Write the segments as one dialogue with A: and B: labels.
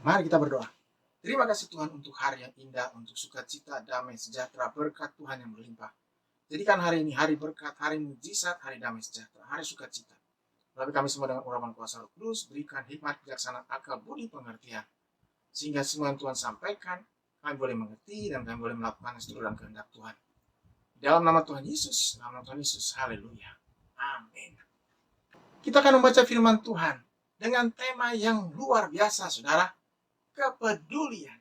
A: Mari kita berdoa. Terima kasih Tuhan untuk hari yang indah, untuk sukacita, damai, sejahtera, berkat Tuhan yang berlimpah. Jadikan hari ini hari berkat, hari mujizat, hari damai sejahtera, hari sukacita. Lalu kami semua dengan urapan kuasa Roh Kudus, berikan hikmat, kebijaksanaan, akal, budi, pengertian. Sehingga semua yang Tuhan sampaikan, kami boleh mengerti dan kami boleh melakukan seluruh dan kehendak Tuhan. Dalam nama Tuhan Yesus, haleluya. Amin. Kita akan membaca firman Tuhan dengan tema yang luar biasa, saudara. Kepedulian.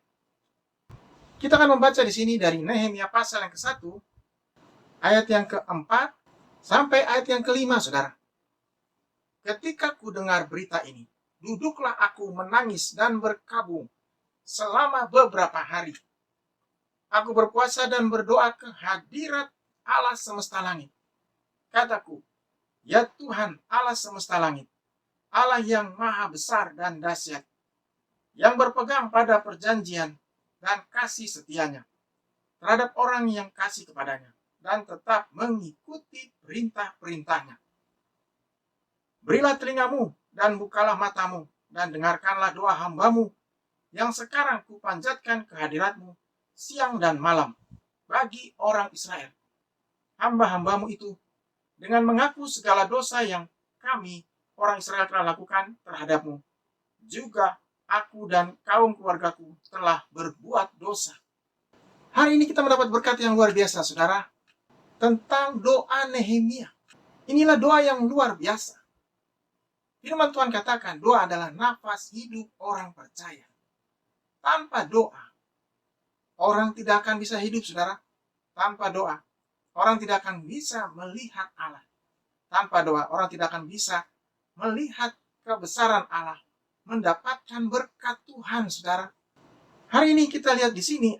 A: Kita akan membaca di sini dari Nehemia pasal yang ke-1, ayat yang ke-4, sampai ayat yang ke-5, saudara. Ketika ku dengar berita ini, duduklah aku menangis dan berkabung selama beberapa hari. Aku berpuasa dan berdoa ke hadirat Allah semesta langit. Kataku, ya Tuhan Allah semesta langit, Allah yang maha besar dan dahsyat, yang berpegang pada perjanjian dan kasih setianya terhadap orang yang kasih kepadanya dan tetap mengikuti perintah-perintahnya. Berilah telingamu dan bukalah matamu dan dengarkanlah doa hambamu yang sekarang kupanjatkan ke hadiratmu siang dan malam bagi orang Israel. Hamba-hambamu itu dengan mengaku segala dosa yang kami orang Israel telah lakukan terhadapmu. Juga aku dan kaum keluargaku telah berbuat dosa. Hari ini kita mendapat berkat yang luar biasa, saudara, tentang doa Nehemia. Inilah doa yang luar biasa. Firman Tuhan katakan, doa adalah nafas hidup orang percaya. Tanpa doa, orang tidak akan bisa hidup, saudara. Tanpa doa, orang tidak akan bisa melihat Allah. Tanpa doa, orang tidak akan bisa melihat kebesaran Allah, mendapatkan berkat Tuhan, saudara. Hari ini kita lihat di sini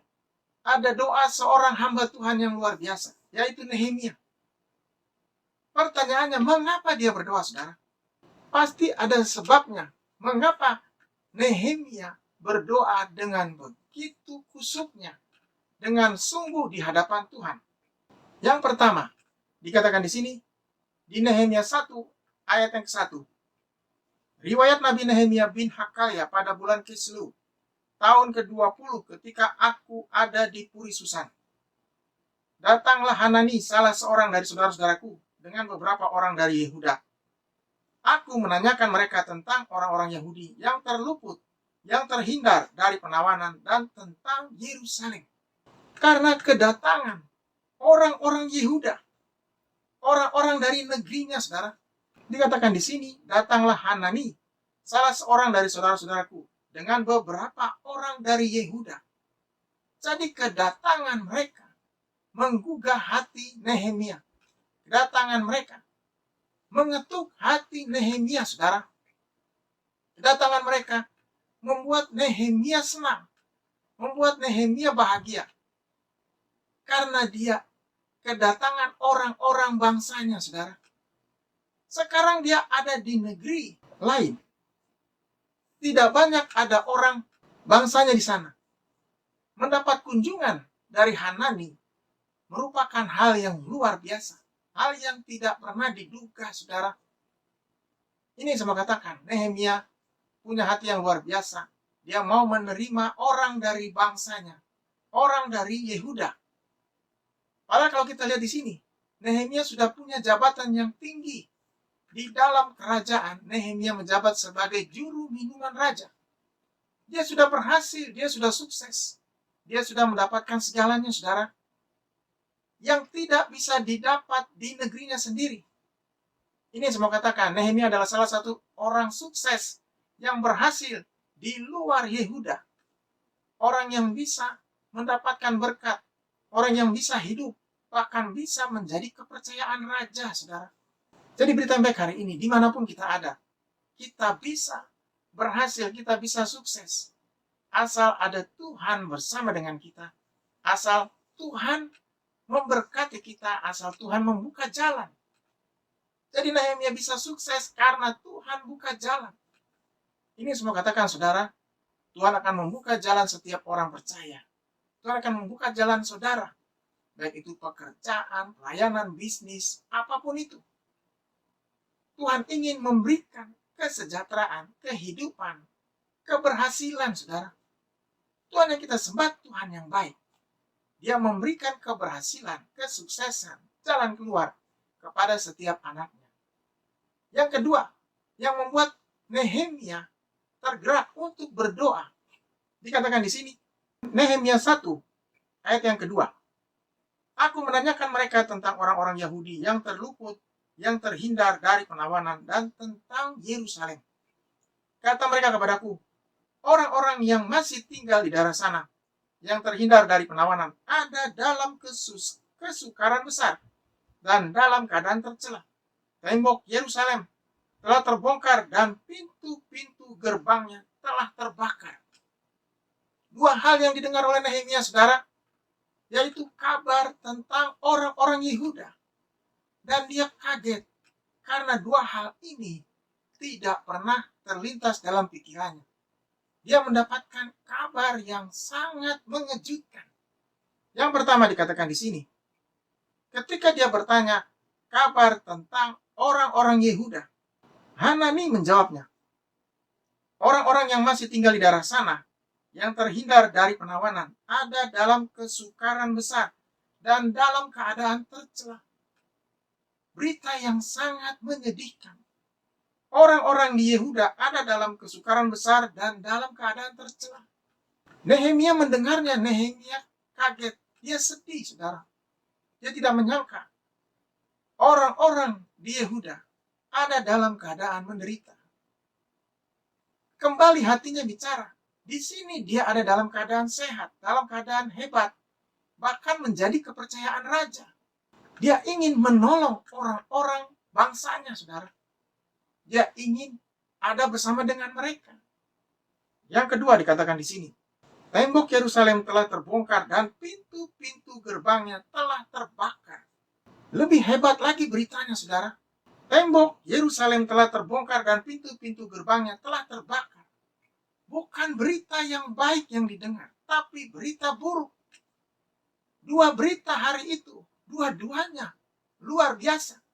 A: ada doa seorang hamba Tuhan yang luar biasa, yaitu Nehemia. Pertanyaannya, mengapa dia berdoa, saudara? Pasti ada sebabnya. Mengapa Nehemia berdoa dengan begitu kusuknya, dengan sungguh di hadapan Tuhan? Yang pertama, dikatakan di sini, di Nehemia 1, ayat yang ke-1. Riwayat Nabi Nehemia bin Hakaya pada bulan Kislew, tahun ke-20 ketika aku ada di Puri Susan. Datanglah Hanani, salah seorang dari saudara-saudaraku, dengan beberapa orang dari Yehuda. Aku menanyakan mereka tentang orang-orang Yahudi yang terluput, yang terhindar dari penawanan, dan tentang Yerusalem. Karena kedatangan orang-orang Yehuda, orang-orang dari negerinya, saudara. Dikatakan di sini, datanglah Hanani, salah seorang dari saudara-saudaraku, dengan beberapa orang dari Yehuda. Jadi kedatangan mereka menggugah hati Nehemia. Kedatangan mereka mengetuk hati Nehemia, saudara. Kedatangan mereka membuat Nehemia senang, membuat Nehemia bahagia. Karena dia kedatangan orang-orang bangsanya, saudara. Sekarang dia ada di negeri lain. Tidak banyak ada orang bangsanya di sana. Mendapat kunjungan dari Hanani merupakan hal yang luar biasa. Hal yang tidak pernah diduga, saudara. Ini saya mau katakan, Nehemia punya hati yang luar biasa. Dia mau menerima orang dari bangsanya, orang dari Yehuda. Padahal kalau kita lihat di sini, Nehemia sudah punya jabatan yang tinggi. Di dalam kerajaan, Nehemia menjabat sebagai juru minuman raja. Dia sudah berhasil, dia sudah sukses. Dia sudah mendapatkan segalanya, saudara. Yang tidak bisa didapat di negerinya sendiri. Ini saya mau katakan, Nehemia adalah salah satu orang sukses yang berhasil di luar Yehuda. Orang yang bisa mendapatkan berkat. Orang yang bisa hidup. Bahkan bisa menjadi kepercayaan raja, saudara. Jadi berita baik hari ini, dimanapun kita ada, kita bisa berhasil, kita bisa sukses. Asal ada Tuhan bersama dengan kita. Asal Tuhan memberkati kita, asal Tuhan membuka jalan. Jadi Nehemia bisa sukses karena Tuhan buka jalan. Ini semua katakan, saudara, Tuhan akan membuka jalan setiap orang percaya. Tuhan akan membuka jalan saudara. Baik itu pekerjaan, pelayanan, bisnis, apapun itu. Tuhan ingin memberikan kesejahteraan, kehidupan, keberhasilan, saudara. Tuhan yang kita sembah, Tuhan yang baik. Dia memberikan keberhasilan, kesuksesan, jalan keluar kepada setiap anaknya. Yang kedua, yang membuat Nehemia tergerak untuk berdoa, dikatakan di sini, Nehemia 1, ayat yang kedua. Aku menanyakan mereka tentang orang-orang Yahudi yang terluput, yang terhindar dari penawanan, dan tentang Yerusalem. Kata mereka kepadaku, orang-orang yang masih tinggal di daerah sana, yang terhindar dari penawanan, ada dalam kesukaran besar dan dalam keadaan tercela. Tembok Yerusalem telah terbongkar dan pintu-pintu gerbangnya telah terbakar. Dua hal yang didengar oleh Nehemia, saudara, yaitu kabar tentang orang-orang Yehuda. Dan dia kaget karena dua hal ini tidak pernah terlintas dalam pikirannya. Dia mendapatkan kabar yang sangat mengejutkan. Yang pertama dikatakan di sini, ketika dia bertanya kabar tentang orang-orang Yehuda, Hanani menjawabnya, orang-orang yang masih tinggal di daerah sana, yang terhindar dari penawanan, ada dalam kesukaran besar dan dalam keadaan tercela. Berita yang sangat menyedihkan. Orang-orang di Yehuda ada dalam kesukaran besar dan dalam keadaan tercela. Nehemia mendengarnya, Nehemia kaget. Dia sedih, saudara. Dia tidak menyangka orang-orang di Yehuda ada dalam keadaan menderita. Kembali hatinya bicara. Di sini dia ada dalam keadaan sehat, dalam keadaan hebat, bahkan menjadi kepercayaan raja. Dia ingin menolong orang-orang bangsanya, saudara. Dia ingin ada bersama dengan mereka. Yang kedua dikatakan di sini, tembok Yerusalem telah terbongkar dan pintu-pintu gerbangnya telah terbakar. Lebih hebat lagi beritanya, saudara. Tembok Yerusalem telah terbongkar dan pintu-pintu gerbangnya telah terbakar. Bukan berita yang baik yang didengar, tapi berita buruk. Dua berita hari itu, dua-duanya luar biasa.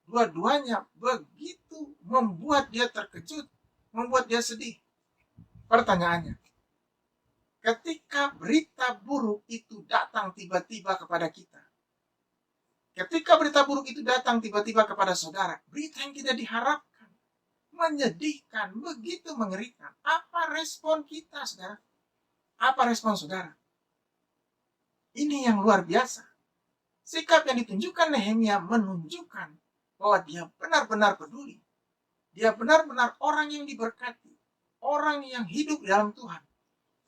A: Dua-duanya begitu membuat dia terkejut, membuat dia sedih. Pertanyaannya, ketika berita buruk itu datang tiba-tiba kepada kita, ketika berita buruk itu datang tiba-tiba kepada saudara, berita yang tidak diharapkan, menyedihkan, begitu mengerikan, apa respon kita, saudara? Apa respon saudara? Ini yang luar biasa. Sikap yang ditunjukkan Nehemia menunjukkan bahwa dia benar-benar peduli. Dia benar-benar orang yang diberkati. Orang yang hidup di dalam Tuhan.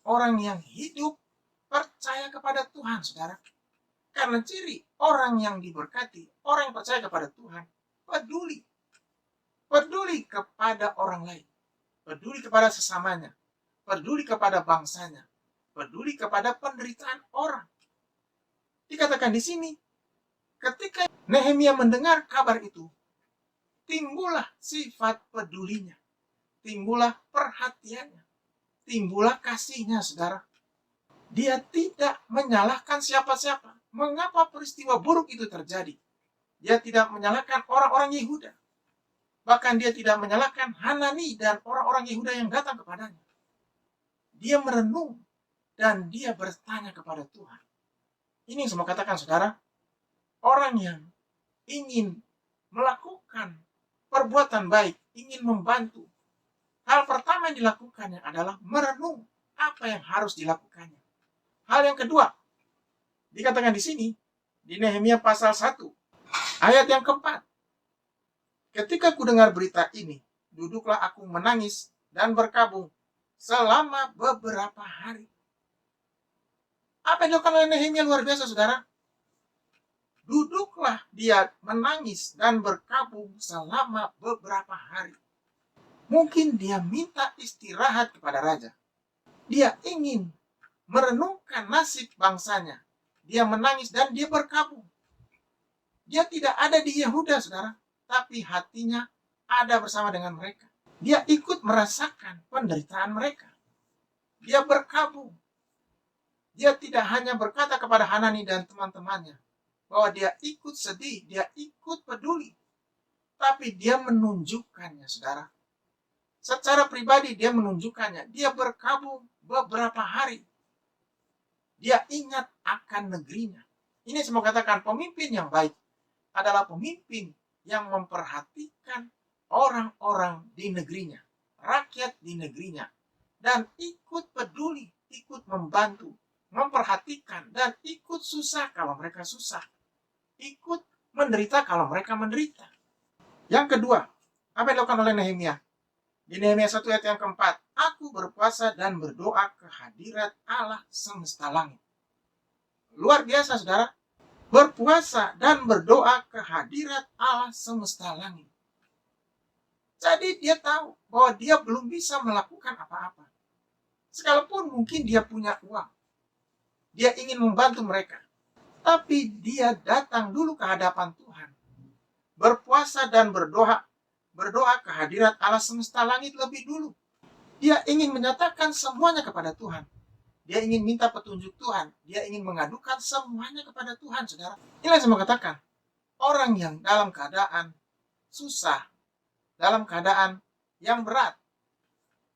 A: Orang yang hidup percaya kepada Tuhan, saudara. Karena ciri orang yang diberkati, orang yang percaya kepada Tuhan, peduli. Peduli kepada orang lain. Peduli kepada sesamanya. Peduli kepada bangsanya. Peduli kepada penderitaan orang. Dikatakan di sini, ketika Nehemia mendengar kabar itu, timbullah sifat pedulinya, timbullah perhatiannya, timbullah kasihnya, saudara. Dia tidak menyalahkan siapa-siapa. Mengapa peristiwa buruk itu terjadi? Dia tidak menyalahkan orang-orang Yehuda. Bahkan dia tidak menyalahkan Hanani dan orang-orang Yehuda yang datang kepadanya. Dia merenung dan dia bertanya kepada Tuhan. Ini yang saya mau katakan, saudara. Orang yang ingin melakukan perbuatan baik, ingin membantu, hal pertama yang dilakukannya adalah merenung apa yang harus dilakukannya. Hal yang kedua, dikatakan di sini, di Nehemia pasal 1, ayat yang keempat. Ketika ku dengar berita ini, duduklah aku menangis dan berkabung selama beberapa hari. Apa yang dilakukan oleh Nehemia luar biasa, saudara. Duduklah dia menangis dan berkabung selama beberapa hari. Mungkin dia minta istirahat kepada raja. Dia ingin merenungkan nasib bangsanya. Dia menangis dan dia berkabung. Dia tidak ada di Yehuda, saudara, tapi hatinya ada bersama dengan mereka. Dia ikut merasakan penderitaan mereka. Dia berkabung. Dia tidak hanya berkata kepada Hanani dan teman-temannya bahwa dia ikut sedih, dia ikut peduli. Tapi dia menunjukkannya, saudara. Secara pribadi dia menunjukkannya. Dia berkabung beberapa hari. Dia ingat akan negerinya. Ini saya mau katakan, pemimpin yang baik adalah pemimpin yang memperhatikan orang-orang di negerinya, rakyat di negerinya, dan ikut peduli, ikut membantu, memperhatikan, dan ikut susah kalau mereka susah, ikut menderita kalau mereka menderita. Yang kedua, apa yang dilakukan oleh Nehemia? Di Nehemia 1 ayat yang keempat, aku berpuasa dan berdoa ke hadirat Allah semesta langit. Luar biasa, saudara. Berpuasa dan berdoa ke hadirat Allah semesta langit. Jadi dia tahu bahwa dia belum bisa melakukan apa-apa. Sekalipun mungkin dia punya uang. Dia ingin membantu mereka. Tapi dia datang dulu ke hadapan Tuhan. Berpuasa dan berdoa ke hadirat Allah semesta langit lebih dulu. Dia ingin menyatakan semuanya kepada Tuhan. Dia ingin minta petunjuk Tuhan. Dia ingin mengadukan semuanya kepada Tuhan, saudara. Inilah yang saya mau katakan. Orang yang dalam keadaan susah, dalam keadaan yang berat,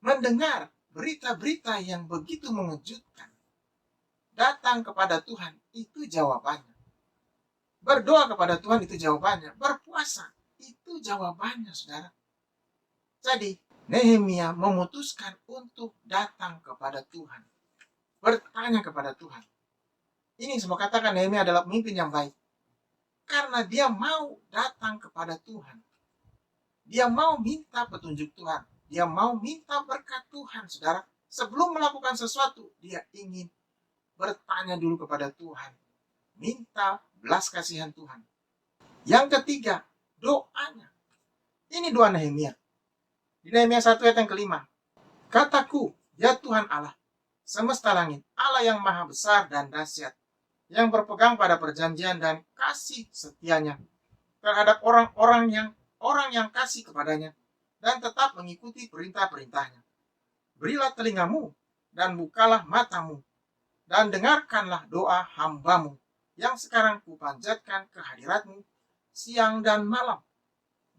A: mendengar berita-berita yang begitu mengejutkan, datang kepada Tuhan, itu jawabannya. Berdoa kepada Tuhan, itu jawabannya. Berpuasa, itu jawabannya, saudara. Jadi, Nehemia memutuskan untuk datang kepada Tuhan. Bertanya kepada Tuhan. Ini saya mau katakan, Nehemia adalah pemimpin yang baik. Karena dia mau datang kepada Tuhan. Dia mau minta petunjuk Tuhan. Dia mau minta berkat Tuhan, saudara. Sebelum melakukan sesuatu, dia ingin bertanya dulu kepada Tuhan. Minta belas kasihan Tuhan. Yang ketiga, doanya. Ini doa Nehemia. Di Nehemia 1 ayat yang kelima. Kataku, ya Tuhan Allah, semesta langit, Allah yang maha besar dan dahsyat, yang berpegang pada perjanjian dan kasih setianya terhadap orang yang kasih kepadanya dan tetap mengikuti perintah-perintahnya. Berilah telingamu dan bukalah matamu dan dengarkanlah doa hambamu yang sekarang kupanjatkan ke hadiratmu siang dan malam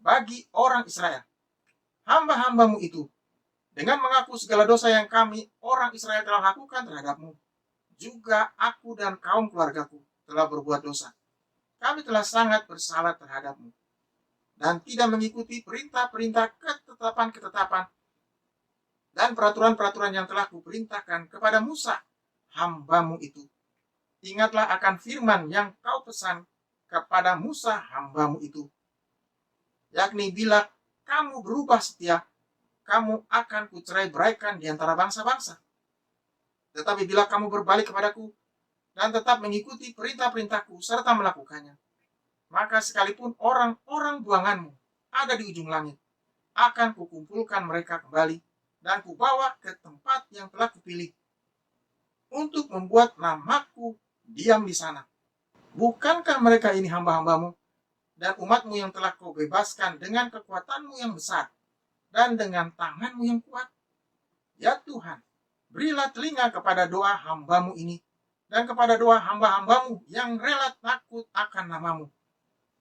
A: bagi orang Israel. Hamba-hambamu itu dengan mengaku segala dosa yang kami orang Israel telah lakukan terhadapmu. Juga aku dan kaum keluargaku telah berbuat dosa. Kami telah sangat bersalah terhadapmu dan tidak mengikuti perintah-perintah ketetapan-ketetapan dan peraturan-peraturan yang telah kuperintahkan kepada Musa, hambamu itu. Ingatlah akan firman yang kau pesan kepada Musa, hambamu itu. Yakni bila kamu berubah setia, kamu akan kucerai-beraikan di antara bangsa-bangsa. Tetapi bila kamu berbalik kepadaku dan tetap mengikuti perintah-perintahku serta melakukannya, maka sekalipun orang-orang buanganmu ada di ujung langit, akan kukumpulkan mereka kembali dan kubawa ke tempat yang telah kupilih untuk membuat namaku diam di sana. Bukankah mereka ini hamba-hambamu dan umatmu yang telah kau bebaskan dengan kekuatanmu yang besar dan dengan tanganmu yang kuat? Ya Tuhan, berilah telinga kepada doa hambamu ini dan kepada doa hamba-hambamu yang rela takut akan namamu.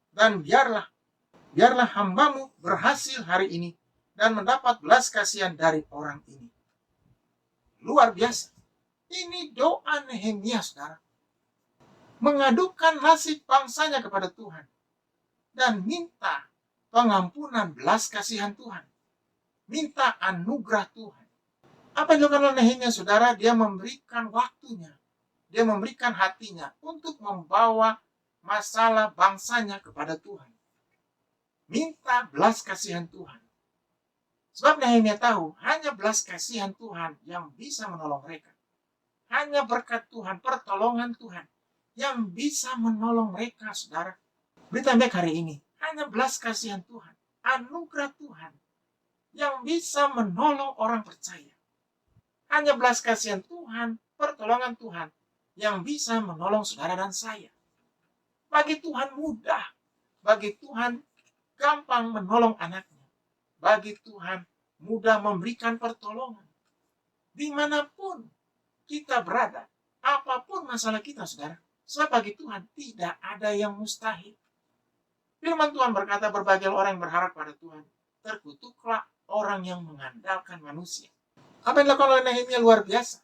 A: Dan biarlah hambamu berhasil hari ini dan mendapat belas kasihan dari orang ini. Luar biasa. Ini doa Nehemia, saudara. Mengadukan nasib bangsanya kepada Tuhan. Dan minta pengampunan belas kasihan Tuhan. Minta anugerah Tuhan. Apa yang dilakukan oleh Nehemia, saudara? Dia memberikan waktunya. Dia memberikan hatinya untuk membawa masalah bangsanya kepada Tuhan. Minta belas kasihan Tuhan. Sebab Nehemia tahu, hanya belas kasihan Tuhan yang bisa menolong mereka. Hanya berkat Tuhan, pertolongan Tuhan yang bisa menolong mereka, saudara. Berita baik hari ini, hanya belas kasihan Tuhan, anugerah Tuhan yang bisa menolong orang percaya. Hanya belas kasihan Tuhan, pertolongan Tuhan yang bisa menolong saudara dan saya. Bagi Tuhan mudah, bagi Tuhan gampang menolong anaknya. Bagi Tuhan mudah memberikan pertolongan. Dimanapun kita berada, apapun masalah kita, saudara, sebab bagi Tuhan tidak ada yang mustahil. Firman Tuhan berkata, berbagai orang yang berharap pada Tuhan terkutuklah orang yang mengandalkan manusia. Apa yang dilakukan oleh Nehemia luar biasa.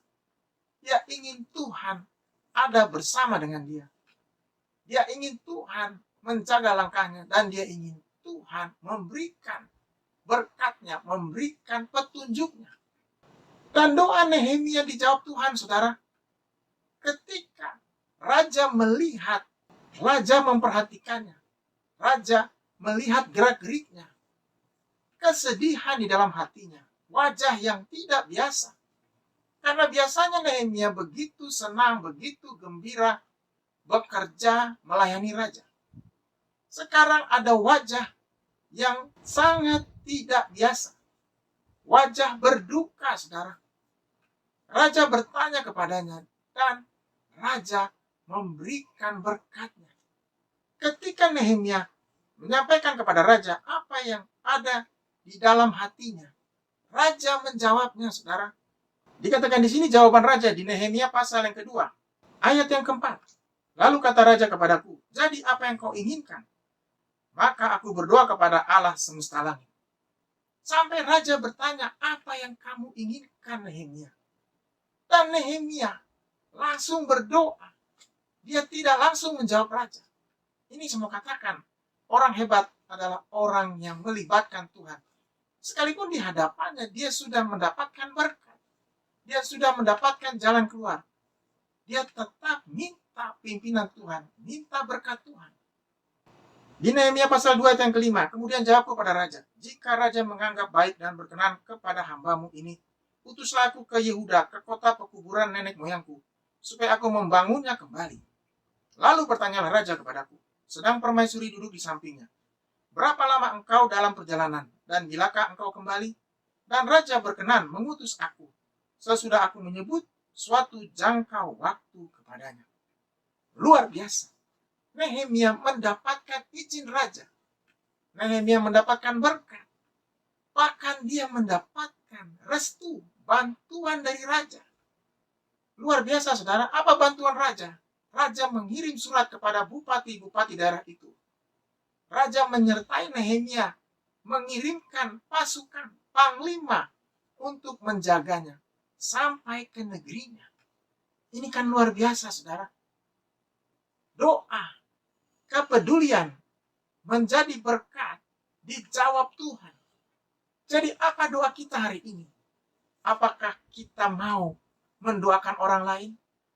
A: Dia ingin Tuhan ada bersama dengan dia. Dia ingin Tuhan menjaga langkahnya, dan dia ingin Tuhan memberikan berkatnya, memberikan petunjuknya. Dan doa Nehemia dijawab Tuhan, saudara. Ketika raja melihat, raja memperhatikannya, raja melihat gerak-geriknya, kesedihan di dalam hatinya, wajah yang tidak biasa. Karena biasanya Nehemia begitu senang, begitu gembira bekerja melayani raja. Sekarang ada wajah yang sangat tidak biasa. Wajah berduka, saudara. Raja bertanya kepadanya, dan raja memberikan berkatnya. Ketika Nehemia menyampaikan kepada raja apa yang ada di dalam hatinya, raja menjawabnya, saudara. Dikatakan di sini jawaban raja di Nehemia pasal yang kedua, ayat yang keempat. Lalu kata raja kepadaku, jadi apa yang kau inginkan? Maka aku berdoa kepada Allah semesta langit. Sampai raja bertanya, apa yang kamu inginkan, Nehemia? Dan Nehemia langsung berdoa. Dia tidak langsung menjawab raja. Ini semua katakan, orang hebat adalah orang yang melibatkan Tuhan. Sekalipun di hadapannya dia sudah mendapatkan berkat. Dia sudah mendapatkan jalan keluar. Dia tetap minta pimpinan Tuhan, minta berkat Tuhan. Di Nehemia pasal 2 ayat yang kelima, kemudian jawabku pada raja, jika raja menganggap baik dan berkenan kepada hambamu ini, utuslah aku ke Yehuda, ke kota pekuburan nenek moyangku, supaya aku membangunnya kembali. Lalu bertanyalah raja kepadaku, sedang permaisuri duduk di sampingnya, berapa lama engkau dalam perjalanan, dan bilakah engkau kembali? Dan raja berkenan mengutus aku, sesudah aku menyebut suatu jangka waktu kepadanya. Luar biasa. Nehemia mendapatkan izin raja. Nehemia mendapatkan berkat. Bahkan dia mendapatkan restu, bantuan dari raja. Luar biasa, saudara. Apa bantuan raja? Raja mengirim surat kepada bupati-bupati daerah itu. Raja menyertai Nehemia, mengirimkan pasukan, panglima untuk menjaganya sampai ke negerinya. Ini kan luar biasa, saudara. Doa, kepedulian menjadi berkat, dijawab Tuhan. Jadi apa doa kita hari ini? Apakah kita mau mendoakan orang lain?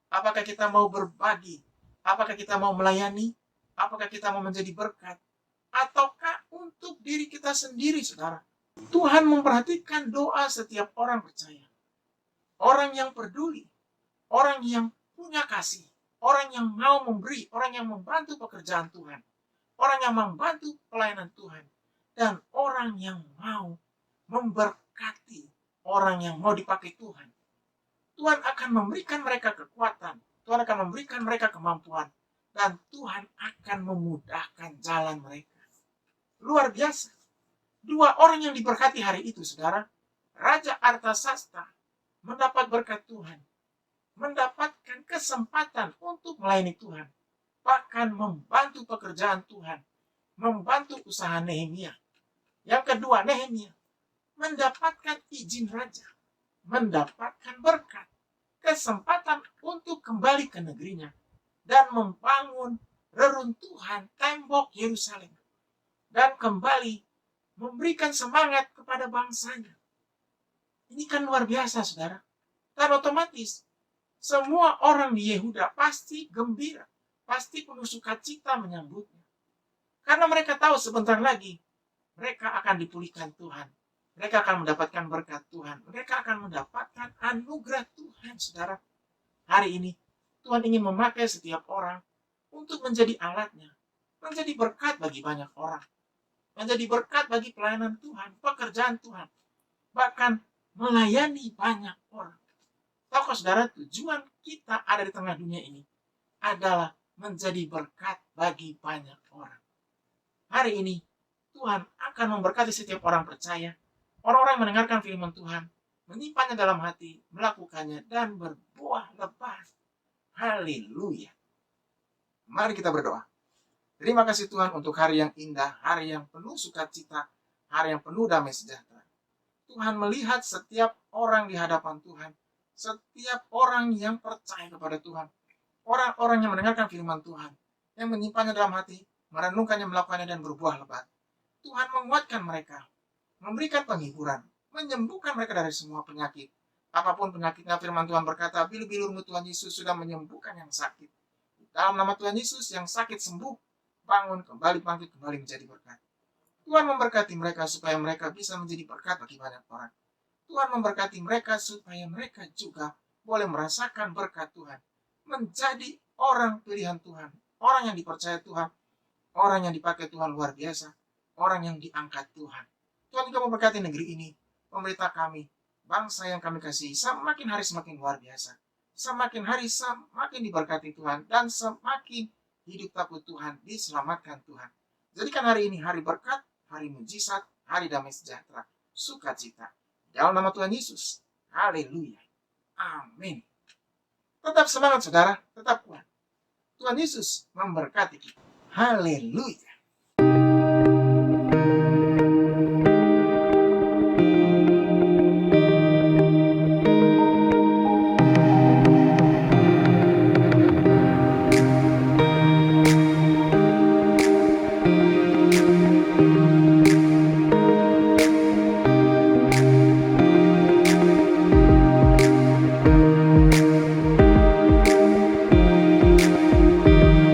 A: Apakah kita mau berbagi? Apakah kita mau melayani? Apakah kita mau menjadi berkat? Ataukah untuk diri kita sendiri, saudara? Tuhan memperhatikan doa setiap orang percaya. Orang yang peduli, orang yang punya kasih, orang yang mau memberi, orang yang membantu pekerjaan Tuhan, orang yang membantu pelayanan Tuhan, dan orang yang mau memberkati orang yang mau dipakai Tuhan. Tuhan akan memberikan mereka kekuatan, Tuhan akan memberikan mereka kemampuan, dan Tuhan akan memudahkan jalan mereka. Luar biasa. Dua orang yang diberkati hari itu, saudara, Raja Artasasta mendapat berkat Tuhan, mendapatkan kesempatan untuk melayani Tuhan, bahkan membantu pekerjaan Tuhan, membantu usaha Nehemia. Yang kedua, Nehemia mendapatkan izin raja, mendapatkan berkat, kesempatan untuk kembali ke negerinya, dan membangun reruntuhan tembok Yerusalem, dan kembali memberikan semangat kepada bangsanya. Ini kan luar biasa, saudara. Dan otomatis, semua orang di Yehuda pasti gembira, pasti penuh sukacita menyambutnya. Karena mereka tahu sebentar lagi, mereka akan dipulihkan Tuhan. Mereka akan mendapatkan berkat Tuhan. Mereka akan mendapatkan anugerah Tuhan, saudara. Hari ini, Tuhan ingin memakai setiap orang untuk menjadi alatnya. Menjadi berkat bagi banyak orang. Menjadi berkat bagi pelayanan Tuhan, pekerjaan Tuhan. Bahkan melayani banyak orang. Tahukah saudara, tujuan kita ada di tengah dunia ini adalah menjadi berkat bagi banyak orang. Hari ini, Tuhan akan memberkati setiap orang percaya. Orang-orang yang mendengarkan firman Tuhan, menyimpannya dalam hati, melakukannya, dan berbuah lebat. Haleluya. Mari kita berdoa. Terima kasih Tuhan untuk hari yang indah, hari yang penuh sukacita, hari yang penuh damai sejahtera. Tuhan melihat setiap orang di hadapan Tuhan. Setiap orang yang percaya kepada Tuhan. Orang-orang yang mendengarkan firman Tuhan. Yang menyimpannya dalam hati, merenungkannya, melakukannya, dan berbuah lebat. Tuhan menguatkan mereka, memberikan penghiburan, menyembuhkan mereka dari semua penyakit. Apapun penyakitnya, firman Tuhan berkata, bilu-bilurmu Tuhan Yesus sudah menyembuhkan yang sakit. Dalam nama Tuhan Yesus, yang sakit sembuh, bangun kembali, bangkit kembali menjadi berkat. Tuhan memberkati mereka supaya mereka bisa menjadi berkat bagi banyak orang. Tuhan memberkati mereka supaya mereka juga boleh merasakan berkat Tuhan. Menjadi orang pilihan Tuhan, orang yang dipercaya Tuhan, orang yang dipakai Tuhan luar biasa, orang yang diangkat Tuhan. Tuhan juga memberkati negeri ini, pemerintah kami, bangsa yang kami kasihi, semakin hari semakin luar biasa. Semakin hari semakin diberkati Tuhan, dan semakin hidup takut Tuhan, diselamatkan Tuhan. Jadikan hari ini hari berkat, hari mujizat, hari damai sejahtera, sukacita. Dalam nama Tuhan Yesus. Haleluya. Amin. Tetap semangat saudara, tetap kuat. Tuhan Yesus memberkati kita. Haleluya.